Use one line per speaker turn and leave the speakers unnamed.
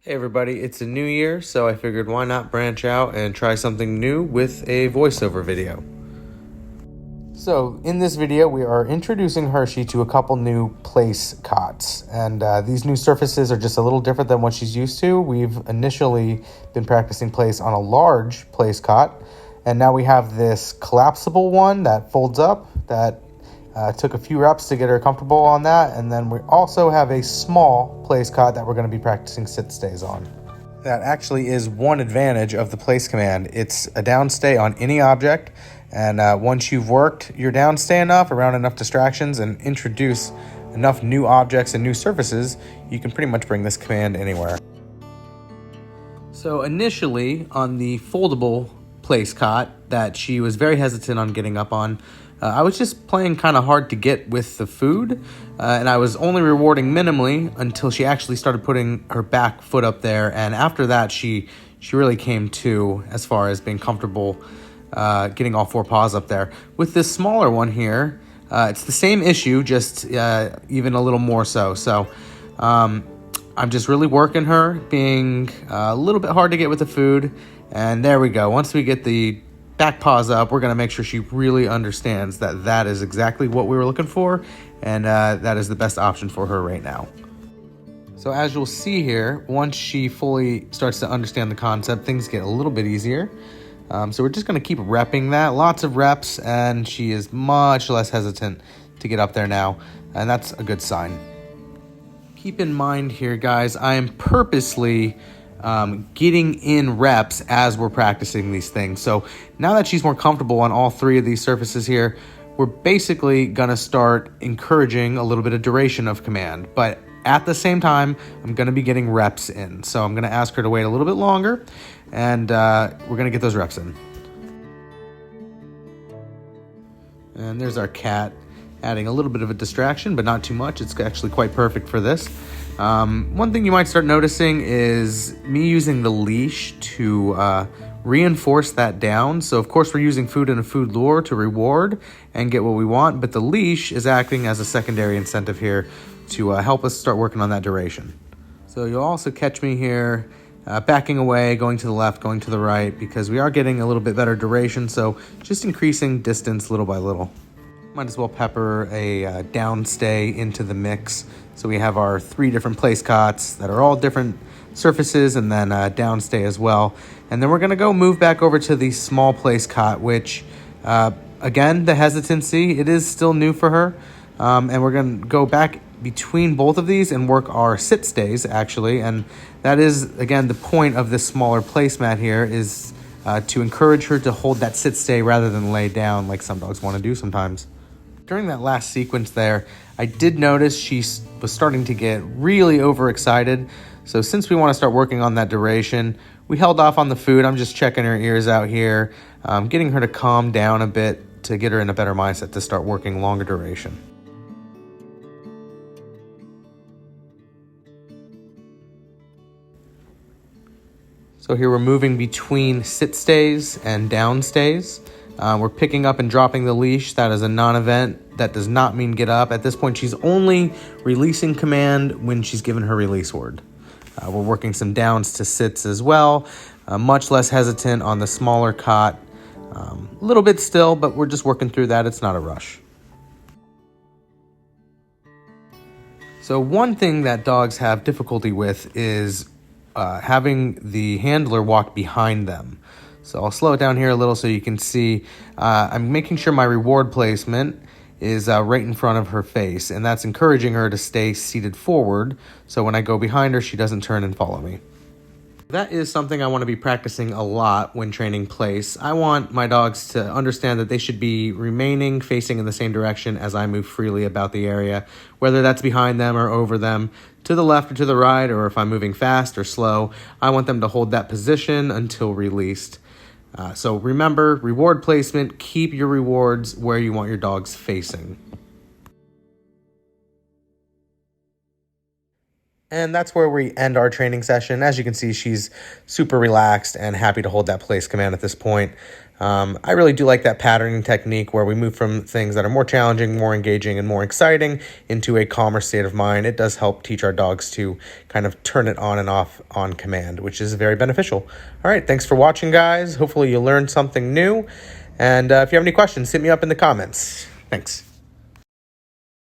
Hey everybody, it's a new year, so I figured why not branch out and try something new with a voiceover video. So in this video, we are introducing Hershey to a couple new place cots, and these new surfaces are just a little different than what she's used to. We've initially been practicing place on a large place cot, and now we have this collapsible one that folds up that took a few reps to get her comfortable on that, and then we also have a small place cot that we're going to be practicing sit stays on. That actually is one advantage of the place command. It's a downstay on any object, and once you've worked your downstay enough, around enough distractions, and introduce enough new objects and new surfaces, you can pretty much bring this command anywhere. So initially, on the foldable place cot that she was very hesitant on getting up on, I was just playing kind of hard to get with the food, and I was only rewarding minimally until she actually started putting her back foot up there, and after that she really came to as far as being comfortable getting all four paws up there. With this smaller one here, it's the same issue, just even a little more so. So I'm just really working her, being a little bit hard to get with the food, and there we go. Once we get the back paws up, we're going to make sure she really understands that that is exactly what we were looking for, and that is the best option for her right now. So as you'll see here, once she fully starts to understand the concept, things get a little bit easier. So we're just going to keep repping that, lots of reps, and she is much less hesitant to get up there now, and that's a good sign. Keep in mind here, guys, I am purposely getting in reps as we're practicing these things. So now that she's more comfortable on all three of these surfaces here, we're basically going to start encouraging a little bit of duration of command. But at the same time, I'm going to be getting reps in. So I'm going to ask her to wait a little bit longer, and we're going to get those reps in. And there's our cat, adding a little bit of a distraction, but not too much. It's actually quite perfect for this. One thing you might start noticing is me using the leash to reinforce that down. So of course we're using food and a food lure to reward and get what we want, but the leash is acting as a secondary incentive here to help us start working on that duration. So you'll also catch me here backing away, going to the left, going to the right, because we are getting a little bit better duration, so just increasing distance little by little. Might as well pepper a downstay into the mix. So we have our three different place cots that are all different surfaces, and then downstay as well. And then we're going to go move back over to the small place cot, which, again, the hesitancy, it is still new for her. And we're going to go back between both of these and work our sit stays, actually. And that is, again, the point of this smaller placemat here is to encourage her to hold that sit stay rather than lay down like some dogs want to do sometimes. During that last sequence there, I did notice she was starting to get really overexcited. So since we want to start working on that duration, we held off on the food. I'm just checking her ears out here, getting her to calm down a bit to get her in a better mindset to start working longer duration. So here we're moving between sit stays and down stays. We're picking up and dropping the leash. That is a non-event. That does not mean get up. At this point, she's only releasing command when she's given her release word. We're working some downs to sits as well. Much less hesitant on the smaller cot. A little bit still, but we're just working through that. It's not a rush. So one thing that dogs have difficulty with is having the handler walk behind them. So I'll slow it down here a little so you can see. I'm making sure my reward placement is right in front of her face, and that's encouraging her to stay seated forward, so when I go behind her, she doesn't turn and follow me. That is something I want to be practicing a lot when training place. I want my dogs to understand that they should be remaining facing in the same direction as I move freely about the area, whether that's behind them or over them, to the left or to the right, or if I'm moving fast or slow. I want them to hold that position until released. So remember, reward placement, keep your rewards where you want your dogs facing. And that's where we end our training session. As you can see, she's super relaxed and happy to hold that place command at this point. I really do like that patterning technique where we move from things that are more challenging, more engaging, and more exciting into a calmer state of mind. It does help teach our dogs to kind of turn it on and off on command, which is very beneficial. All right, thanks for watching, guys. Hopefully you learned something new. And if you have any questions, hit me up in the comments. Thanks.